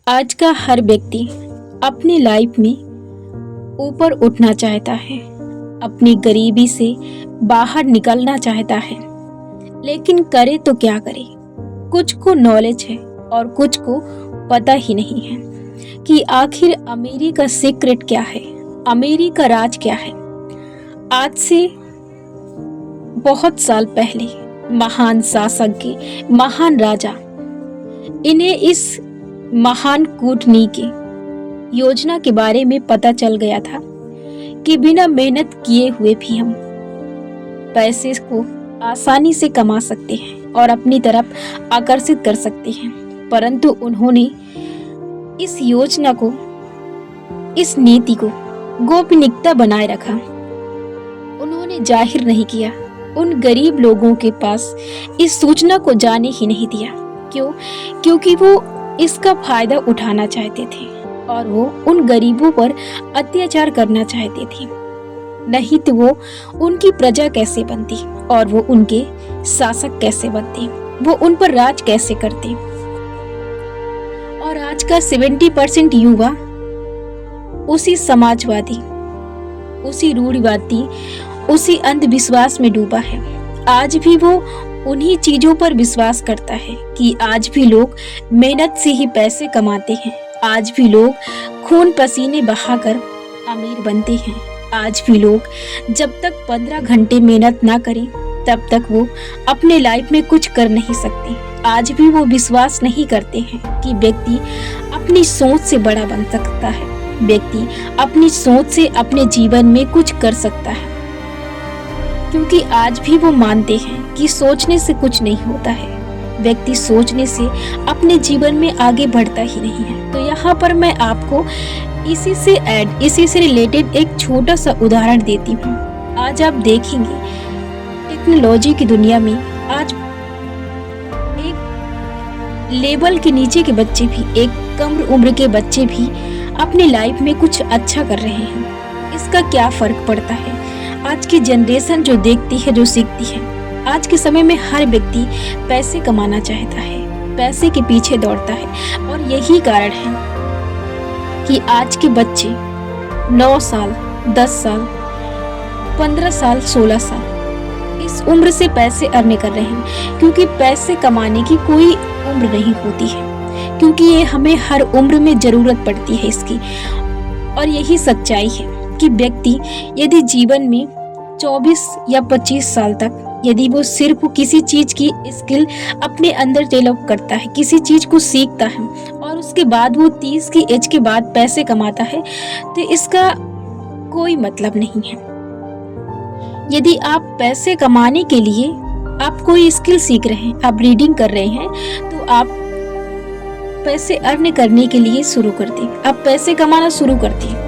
आज का हर व्यक्ति अपनी लाइफ में ऊपर उठना चाहता है, अपनी गरीबी से बाहर निकलना चाहता है, लेकिन करे तो क्या करे। कुछ को नॉलेज है और कुछ को पता ही नहीं है कि आखिर अमीरी का सीक्रेट क्या है, अमीरी का राज क्या है। आज से बहुत साल पहले महान शासक, महान राजा, इन्हें इस महान कूटनीति की योजना के बारे में पता चल गया था कि बिना मेहनत किए हुए भी हम पैसे को आसानी से कमा सकते हैं और अपनी तरफ आकर्षित कर सकते हैं। परंतु उन्होंने इस योजना को, इस नीति को गोपनीयता बनाए रखा। उन्होंने जाहिर नहीं किया, उन गरीब लोगों के पास इस सूचना को जाने ही नहीं दिया। क्यों? क्योंकि वो इसका फायदा उठाना चाहते थे और वो उन गरीबों पर अत्याचार करना चाहते थे। नहीं तो वो उनकी प्रजा कैसे बनती और वो उनके शासक कैसे बनते, वो उन पर राज कैसे करते। और आज का 70% युवा उसी समाजवादी, उसी रूढ़िवादी, उसी अंधविश्वास में डूबा है। आज भी वो उन्हीं चीजों पर विश्वास करता है कि आज भी लोग मेहनत से ही पैसे कमाते हैं, आज भी लोग खून पसीने बहाकर अमीर बनते हैं। आज भी लोग जब तक 15 घंटे मेहनत ना करें तब तक वो अपने लाइफ में कुछ कर नहीं सकते। आज भी वो विश्वास नहीं करते हैं कि व्यक्ति अपनी सोच से बड़ा बन सकता है, व्यक्ति अपनी सोच से अपने जीवन में कुछ कर सकता है। क्योंकि आज भी वो मानते हैं कि सोचने से कुछ नहीं होता है, व्यक्ति सोचने से अपने जीवन में आगे बढ़ता ही नहीं है। तो यहाँ पर मैं आपको इसी से रिलेटेड एक छोटा सा उदाहरण देती हूँ। आज आप देखेंगे टेक्नोलॉजी की दुनिया में आज एक लेवल के नीचे के बच्चे भी, एक कम उम्र के बच्चे भी अपनी लाइफ में कुछ अच्छा कर रहे हैं। इसका क्या फर्क पड़ता है? आज की जनरेशन जो देखती है, जो सीखती है, आज के समय में हर व्यक्ति पैसे कमाना चाहता है, पैसे के पीछे दौड़ता है। और यही कारण है कि आज के बच्चे 9 साल, 10 साल, 15 साल, 16 साल इस उम्र से पैसे अर्न कर रहे हैं। क्योंकि पैसे कमाने की कोई उम्र नहीं होती है, क्योंकि ये हमें हर उम्र में जरूरत पड़ती है इसकी। और यही सच्चाई है कि व्यक्ति यदि जीवन में 24 या 25 साल तक यदि वो सिर्फ किसी चीज की स्किल अपने अंदर डेवलप करता है, किसी चीज को सीखता है और उसके बाद वो 30 की एज के बाद पैसे कमाता है, तो इसका कोई मतलब नहीं है। यदि आप पैसे कमाने के लिए आप कोई स्किल सीख रहे हैं, आप रीडिंग कर रहे हैं, तो आप पैसे अर्न करने के लिए शुरू कर दें, आप पैसे कमाना शुरू कर दें।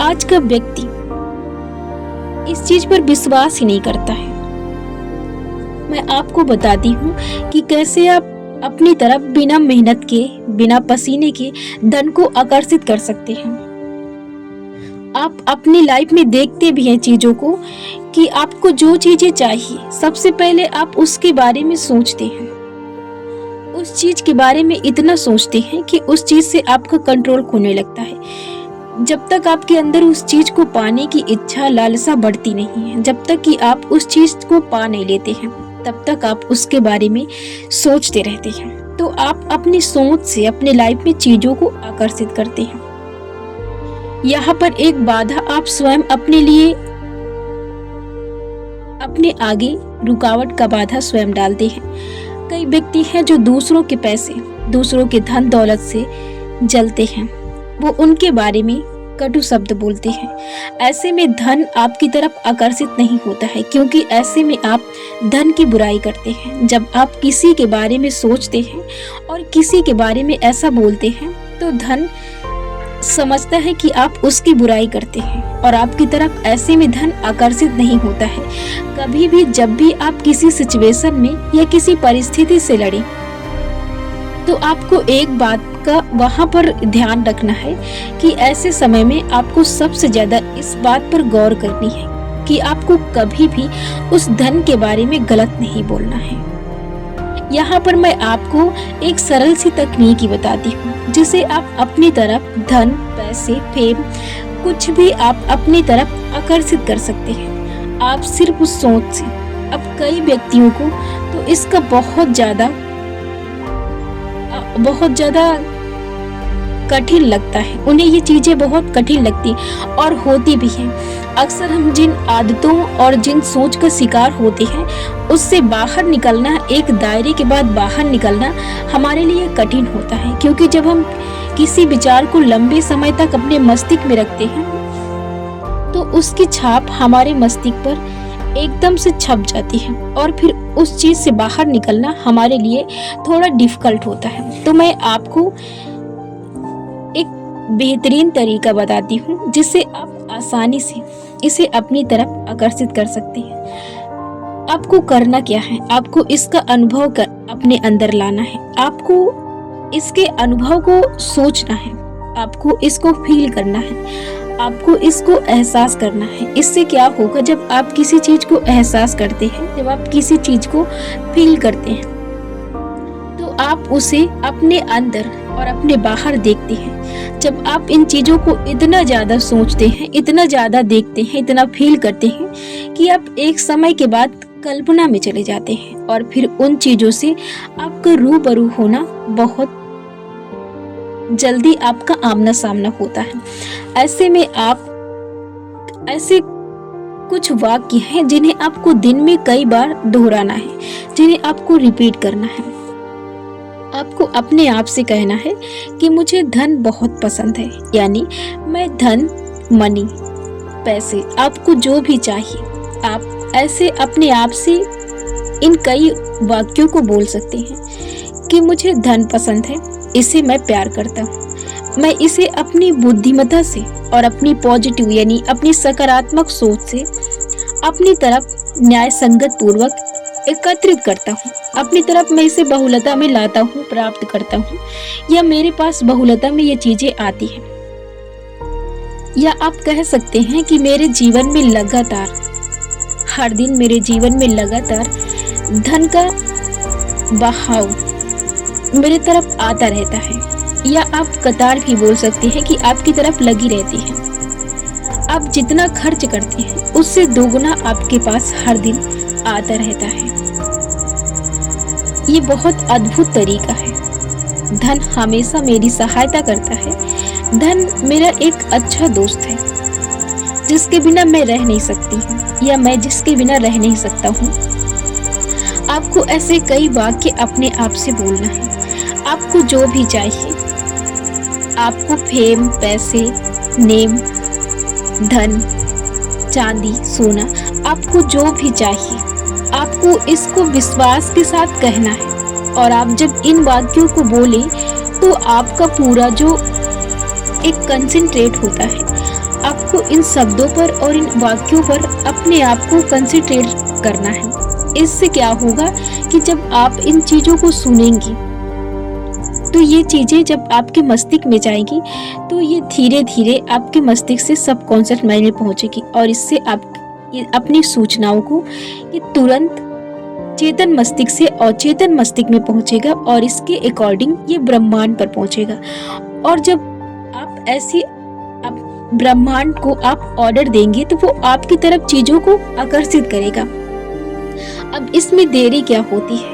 आज का व्यक्ति इस चीज पर विश्वास ही नहीं करता है। मैं आपको बताती हूँ कि कैसे आप अपनी तरफ बिना मेहनत के, बिना पसीने के धन को आकर्षित कर सकते हैं। आप अपनी लाइफ में देखते भी हैं चीजों को कि आपको जो चीजें चाहिए, सबसे पहले आप उसके बारे में सोचते हैं, उस चीज के बारे में इतना सोचते हैं कि उस चीज से आपका कंट्रोल खोने लगता है। जब तक आपके अंदर उस चीज को पाने की इच्छा, लालसा बढ़ती नहीं है, जब तक कि आप उस चीज को पा नहीं लेते हैं, तब तक आप उसके बारे में सोचते रहते हैं। तो आप अपनी सोच से अपने लाइफ में चीजों को आकर्षित करते हैं। यहाँ पर एक बाधा आप स्वयं अपने लिए, अपने आगे रुकावट का बाधा स्वयं डालते हैं। कई व्यक्ति हैं जो दूसरों के पैसे, दूसरों के धन दौलत से जलते हैं, वो उनके बारे में कटु शब्द बोलते हैं। ऐसे में धन आपकी तरफ आकर्षित नहीं होता है, क्योंकि ऐसे में आप धन की बुराई करते हैं। जब आप किसी के बारे में सोचते हैं और किसी के बारे में ऐसा बोलते हैं, तो धन समझता है कि आप उसकी बुराई करते हैं और आपकी तरफ ऐसे में धन आकर्षित नहीं होता है। कभी भी जब भी आप किसी सिचुएशन में या किसी परिस्थिति से लड़े, तो आपको एक बात का वहां पर ध्यान रखना है कि ऐसे समय में आपको सबसे ज्यादा इस बात पर गौर करनी है कि आपको कभी भी उस धन के बारे में गलत नहीं बोलना है। यहाँ पर मैं आपको एक सरल सी तकनीक ही बताती हूँ जिसे आप अपनी तरफ धन, पैसे, फेम, कुछ भी आप अपनी तरफ आकर्षित कर सकते हैं। आप सिर्फ उस सोच से। अब कई व्यक्तियों को तो इसका बहुत ज्यादा कठिन लगता है, उन्हें ये चीजें बहुत कठिन लगती और होती भी हैं। अक्सर हम जिन आदतों और जिन सोच का शिकार होते हैं उससे बाहर निकलना, एक दायरे के बाद बाहर निकलना हमारे लिए कठिन होता है, क्योंकि जब हम किसी विचार को लंबे समय तक अपने मस्तिष्क में रखते हैं तो उसकी छाप हमारे मस्तिष्क पर एकदम से छप जाती है और फिर उस चीज से बाहर निकलना हमारे लिए थोड़ा डिफिकल्ट होता है। तो मैं आपको एक बेहतरीन तरीका बताती हूँ जिससे आप आसानी से इसे अपनी तरफ आकर्षित कर सकते हैं। आपको करना क्या है? आपको इसका अनुभव कर अपने अंदर लाना है। आपको इसके अनुभव को सोचना है, आपको इसको फील करना है, आपको इसको एहसास करना है। इससे क्या होगा, जब आप किसी चीज को एहसास करते हैं, जब आप किसी चीज को फील करते हैं तो आप उसे अपने अंदर और अपने बाहर देखते हैं। जब आप इन चीजों को इतना ज्यादा सोचते हैं, इतना ज्यादा देखते हैं, इतना फील करते हैं कि आप एक समय के बाद कल्पना में चले जाते हैं और फिर उन चीजों से आपका रूबरू होना बहुत जल्दी आपका आमना सामना होता है। ऐसे में ऐसे कुछ वाक्य हैं जिन्हें आपको दिन में कई बार दोहराना है, जिन्हें आपको रिपीट करना है। आपको अपने आप से कहना है कि मुझे धन बहुत पसंद है, यानी मैं धन, मनी, पैसे, आपको जो भी चाहिए, आप ऐसे अपने आप से इन कई वाक्यों को बोल सकते हैं कि मुझे धन पसंद है, इसे मैं प्यार करता हूँ, मैं इसे अपनी बुद्धिमत्ता से और अपनी पॉजिटिव यानी अपनी सकारात्मक सोच से अपनी तरफ न्याय संगत पूर्वक एकत्रित करता हूँ, अपनी तरफ मैं इसे बहुलता में लाता हूँ, प्राप्त करता हूँ, या मेरे पास बहुलता में ये चीजें आती हैं। या आप कह सकते हैं कि मेरे जीवन में लगातार, हर दिन मेरे जीवन में लगातार धन का बहाव मेरे तरफ आता रहता है। या आप कतार भी बोल सकते हैं कि आपकी तरफ लगी रहती है। आप जितना खर्च करते हैं उससे दोगुना आपके पास हर दिन आता रहता है। ये बहुत अद्भुत तरीका है। धन हमेशा मेरी सहायता करता है। धन मेरा एक अच्छा दोस्त है जिसके बिना मैं रह नहीं सकती हूँ, या मैं जिसके बिना रह नहीं सकता हूँ। आपको ऐसे कई वाक्य अपने आप से बोलना है। आपको जो भी चाहिए, आपको फेम, पैसे, नेम, धन, चांदी, सोना, आपको जो भी चाहिए, आपको इसको विश्वास के साथ कहना है। और आप जब इन वाक्यों को बोले तो आपका पूरा जो एक कंसंट्रेट होता है, आपको इन शब्दों पर और इन वाक्यों पर अपने आप को कंसंट्रेट करना है। इससे क्या होगा कि जब आप इन चीजों को सुनेंगी तो ये चीजें जब आपके मस्तिष्क में जाएगी तो ये धीरे धीरे आपके मस्तिष्क से सबकॉन्शियस माइंड में पहुंचेगी और इससे आप अपनी सूचनाओं को ये तुरंत चेतन मस्तिष्क से अचेतन मस्तिष्क में पहुंचेगा और इसके अकॉर्डिंग ये ब्रह्मांड पर पहुंचेगा। और जब आप ऐसी ब्रह्मांड को आप ऑर्डर देंगे तो वो आपकी तरफ चीजों को आकर्षित करेगा। अब इसमें देरी क्या होती है?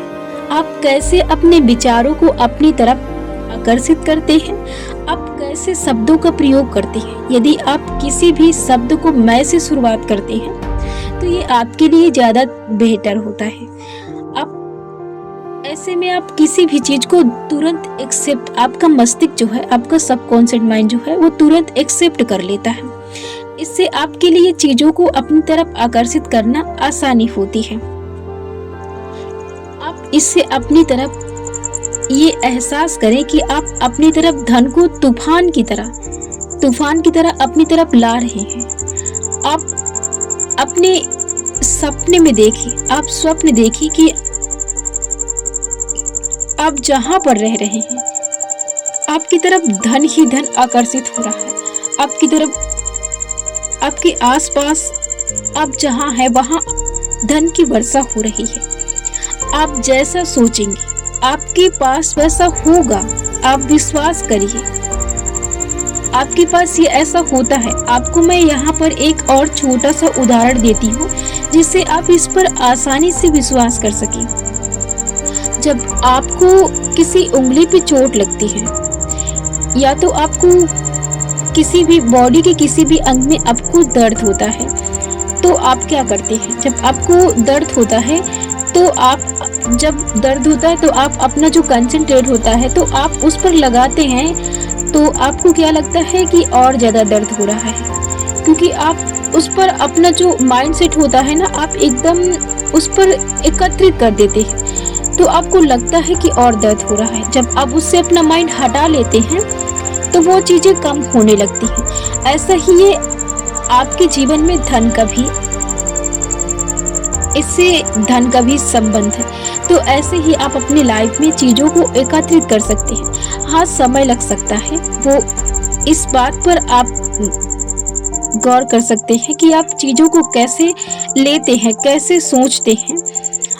आप कैसे अपने विचारों को अपनी तरफ आकर्षित करते हैं? आप कैसे शब्दों का प्रयोग करते हैं? यदि आप किसी भी शब्द को मैं से शुरुआत करते हैं तो ये आपके लिए ज्यादा बेहतर होता है। आप ऐसे में आप किसी भी चीज को तुरंत एक्सेप्ट, आपका मस्तिष्क जो है, आपका सबकॉन्शियस माइंड जो है, वो तुरंत एक्सेप्ट कर लेता है। इससे आपके लिए चीजों को अपनी तरफ आकर्षित करना आसानी होती है। आप इससे अपनी तरफ ये एहसास करें कि आप अपनी तरफ धन को तूफान की तरह अपनी तरफ ला रहे हैं। आप अपने सपने में देखिए, आप स्वप्न देखिए कि आप जहां पर रह रहे हैं आपकी तरफ धन ही धन आकर्षित हो रहा है। आपकी तरफ, आपके आसपास आप जहां हैं वहां धन की वर्षा हो रही है। आप जैसा सोचेंगे आपके पास वैसा होगा, आप विश्वास करिए, आपके पास ये ऐसा होता है। आपको मैं यहाँ पर एक और छोटा सा उदाहरण देती हूँ जिससे आप इस पर आसानी से विश्वास कर सकें। जब आपको किसी उंगली पे चोट लगती है या तो आपको किसी भी बॉडी के किसी भी अंग में आपको दर्द होता है, तो आप क्या करते हैं? जब आपको दर्द होता है तो आप अपना जो कंसंट्रेट होता है तो आप उस पर लगाते हैं, तो आपको क्या लगता है कि और ज़्यादा दर्द हो रहा है, क्योंकि आप उस पर अपना जो माइंड सेट होता है ना, आप एकदम उस पर एकत्रित कर देते हैं, तो आपको लगता है कि और दर्द हो रहा है। जब आप उससे अपना माइंड हटा लेते हैं तो वो चीज़ें कम होने लगती हैं। ऐसा ही ये आपके जीवन में धन का भी संबंध है। तो ऐसे ही आप अपनी लाइफ में चीज़ों को एकत्रित कर सकते हैं। हाँ, समय लग सकता है, वो इस बात पर आप गौर कर सकते हैं कि आप चीज़ों को कैसे लेते हैं, कैसे सोचते हैं,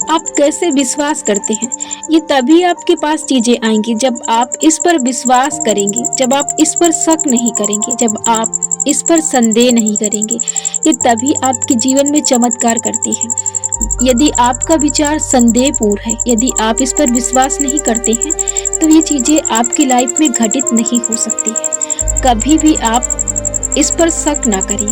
आप कैसे विश्वास करते हैं। ये तभी आपके पास चीज़ें आएंगी जब आप इस पर विश्वास करेंगे, जब आप इस पर शक नहीं करेंगे, जब आप इस पर संदेह नहीं करेंगे। ये तभी आपके जीवन में चमत्कार करती है। यदि आपका विचार संदेहपूर्ण है, यदि आप इस पर विश्वास नहीं करते हैं, तो ये चीज़ें आपकी लाइफ में घटित नहीं हो सकती है। कभी भी आप इस पर शक ना करें।